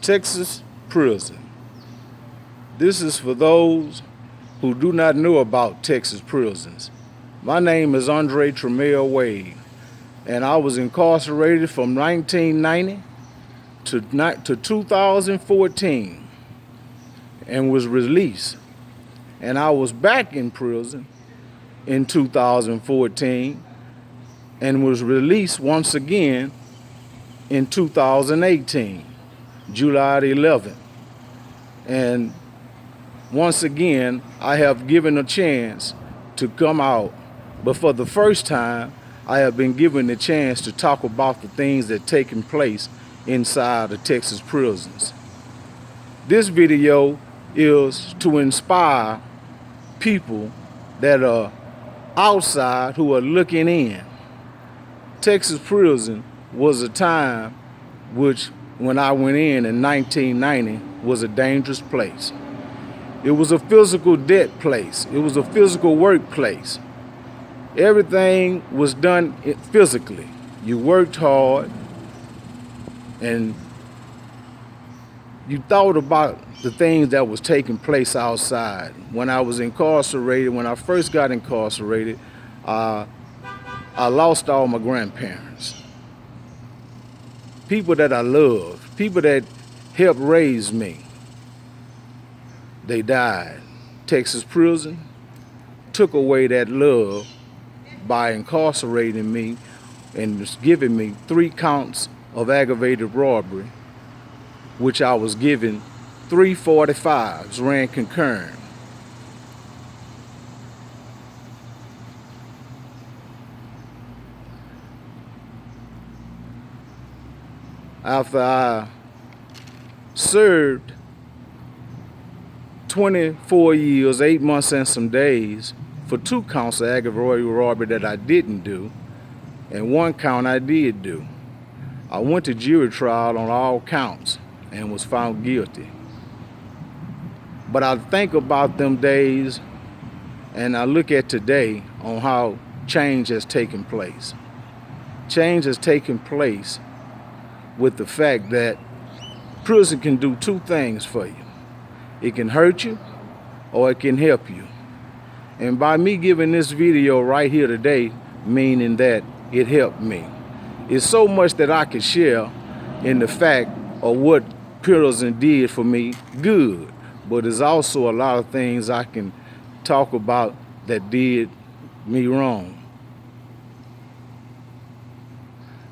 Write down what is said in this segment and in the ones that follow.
Texas prison. This is for those who do not know about Texas prisons. My name is Andre Tremel Wade, and I was incarcerated from 1990 to 2014 and was released. And I was back in prison in 2014 and was released once again in 2018, July the 11th. And once again, I have given a chance to come out, but for the first time, I have been given the chance to talk about the things that taken place inside the Texas prisons. This video is to inspire people that are outside who are looking in. Texas prison was a time which, when I went in 1990, was a dangerous place. It was a physical debt place. It was a physical workplace. Everything was done physically. You worked hard and you thought about the things that was taking place outside. When I was incarcerated, when I first got incarcerated, I lost all my grandparents. People that I loved, people that helped raise me, they died. Texas prison took away that love by incarcerating me and was giving me 3 counts of aggravated robbery, which I was given 3 45s, ran concurrent. After I served 24 years, 8 months and some days for 2 counts of aggravated robbery that I didn't do, and 1 count I did do. I went to jury trial on all counts and was found guilty. But I think about them days and I look at today on how change has taken place. Change has taken place with the fact that prison can do 2 things for you. It can hurt you or it can help you. And by me giving this video right here today, meaning that it helped me. It's so much that I can share in the fact of what prison did for me good, but there's also a lot of things I can talk about that did me wrong.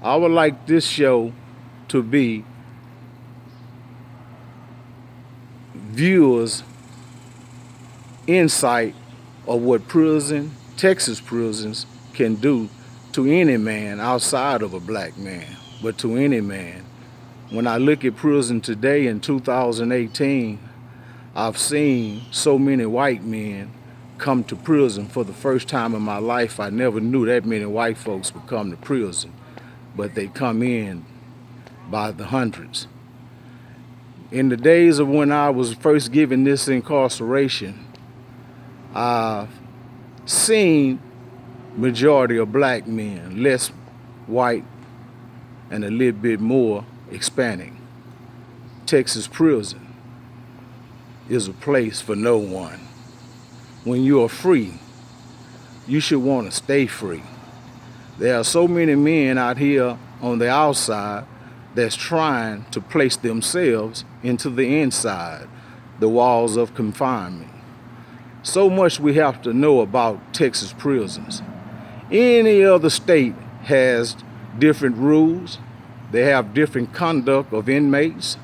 I would like this show to be viewers' insight of what Texas prisons can do to any man outside of a black man, but to any man. When I look at prison today in 2018, I've seen so many white men come to prison for the first time in my life. I never knew that many white folks would come to prison, but they come in by the hundreds. In the days of when I was first given this incarceration, I've seen majority of black men, less white and a little bit more Hispanic. Texas prison is a place for no one. When you are free, you should want to stay free. There are so many men out here on the outside that's trying to place themselves into the inside, the walls of confinement. So much we have to know about Texas prisons. Any other state has different rules. They have different conduct of inmates.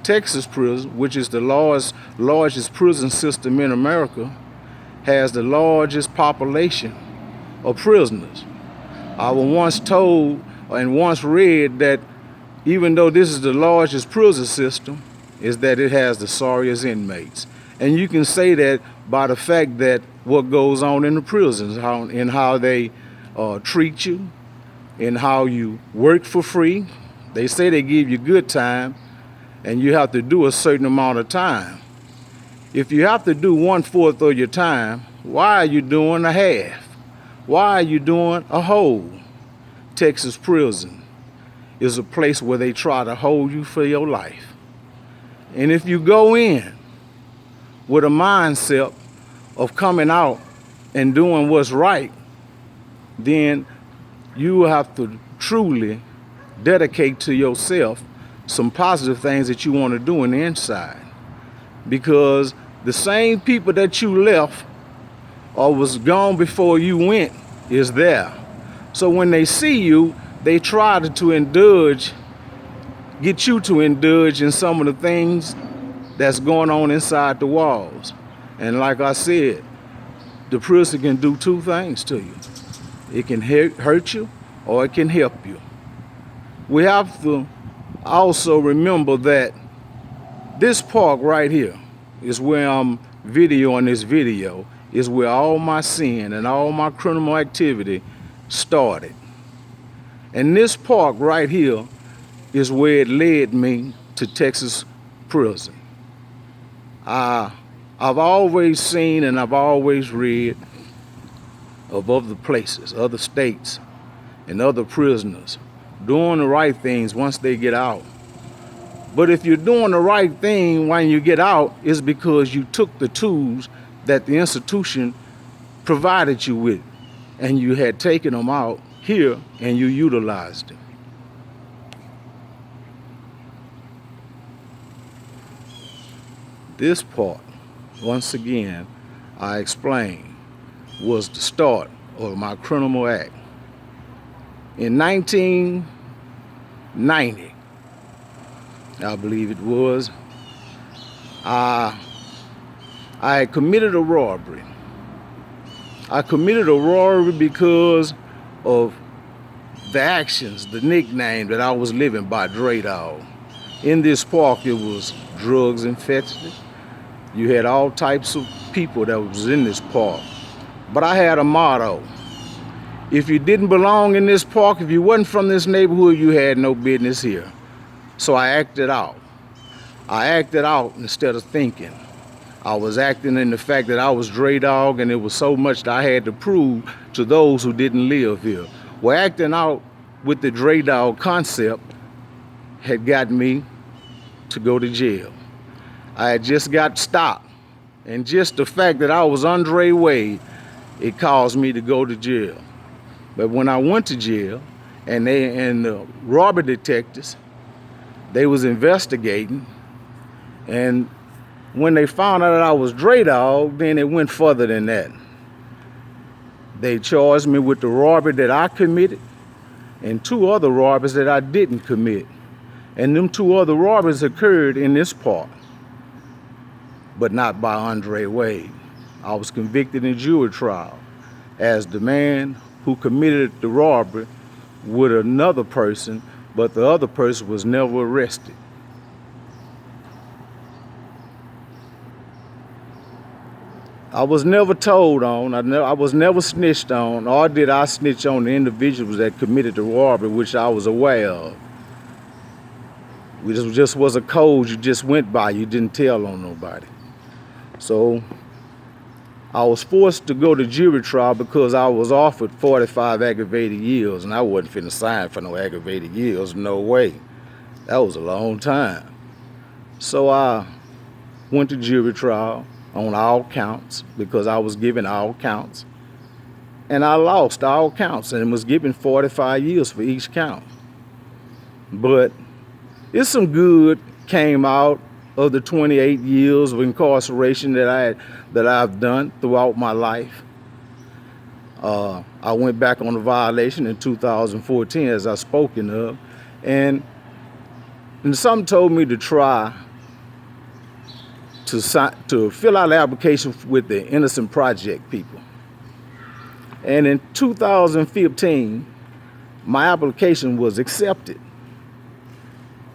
Texas prison, which is the largest prison system in America, has the largest population of prisoners. I was once told and once read that even though this is the largest prison system, is that it has the sorriest inmates. And you can say that by the fact that what goes on in the prisons, how they treat you, and how you work for free. They say they give you good time, and you have to do a certain amount of time. If you have to do 1/4 of your time, why are you doing a half? Why are you doing a whole? Texas prison is a place where they try to hold you for your life. And if you go in with a mindset of coming out and doing what's right, then you have to truly dedicate to yourself some positive things that you want to do on the inside. Because the same people that you left or was gone before you went is there. So when they see you, they try to indulge, get you to indulge in some of the things that's going on inside the walls. And like I said, the prison can do two things to you. It can hurt you or it can help you. We have to also remember that this park right here is where I'm videoing this video, is where all my sin and all my criminal activity started. And this park right here is where it led me to Texas prison. I've always seen and I've always read of other places, other states, and other prisoners doing the right things once they get out. But if you're doing the right thing when you get out, it's because you took the tools that the institution provided you with, and you had taken them out here and you utilized them. This part, once again, I explained, was the start of my criminal act. In 1990, I believe it was, I had committed a robbery. I committed a robbery because of the actions, the nickname that I was living by, Dre Dog. In this park, it was drugs infested. You had all types of people that was in this park. But I had a motto. If you didn't belong in this park, if you wasn't from this neighborhood, you had no business here. So I acted out. I acted out instead of thinking. I was acting in the fact that I was Dre Dog, and it was so much that I had to prove to those who didn't live here. Well, acting out with the Dre Dog concept had got me to go to jail. I had just got stopped, and just the fact that I was Andre Wade, it caused me to go to jail. But when I went to jail, and the robbery detectives, they was investigating, and when they found out that I was Dre Dog, then it went further than that. They charged me with the robbery that I committed and two other robberies that I didn't commit. And them two other robberies occurred in this park, but not by Andre Wade. I was convicted in jury trial as the man who committed the robbery with another person, but the other person was never arrested. I was never told on, I was never snitched on, or did I snitch on the individuals that committed the robbery, which I was aware of. It just was a code you just went by, you didn't tell on nobody. So I was forced to go to jury trial because I was offered 45 aggravated years, and I wasn't finna sign for no aggravated years, no way. That was a long time. So I went to jury trial on all counts because I was given all counts. And I lost all counts and was given 45 years for each count. But it's some good came out of the 28 years of incarceration that I've done throughout my life. I went back on the violation in 2014, as I spoken of, and something told me to try to fill out the application with the Innocent Project people. And in 2015, my application was accepted.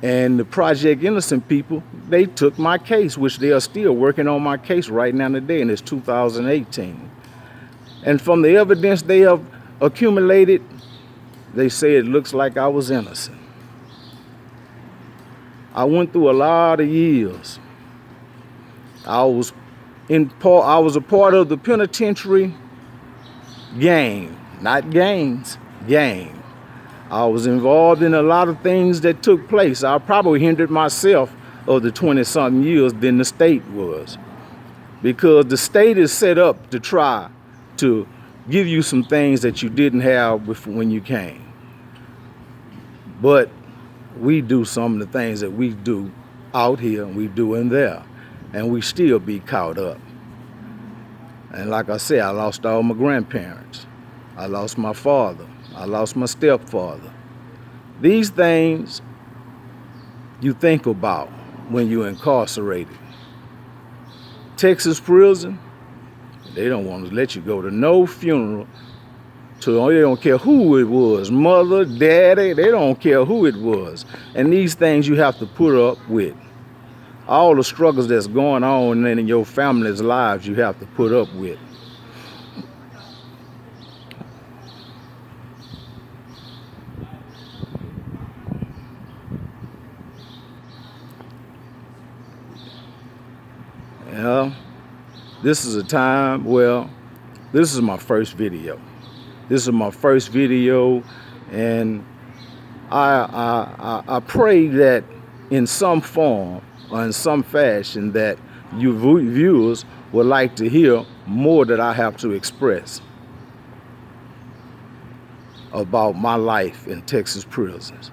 And the Project Innocent people, they took my case, which they are still working on my case right now today, and it's 2018. And from the evidence they have accumulated, they say it looks like I was innocent. I went through a lot of years. I was a part of the penitentiary game, not gangs, game. I was involved in a lot of things that took place. I probably hindered myself of the 20-something years than the state was. Because the state is set up to try to give you some things that you didn't have before when you came. But we do some of the things that we do out here and we do in there, and we still be caught up. And like I said, I lost all my grandparents. I lost my father. I lost my stepfather. These things you think about when you're incarcerated. Texas prison, they don't want to let you go to no funeral. So they don't care who it was, mother, daddy, they don't care who it was. And these things you have to put up with. All the struggles that's going on in your family's lives you have to put up with. Yeah, this is a time, well, this is my first video. This is my first video, and I pray that in some form or in some fashion that you viewers would like to hear more that I have to express about my life in Texas prisons.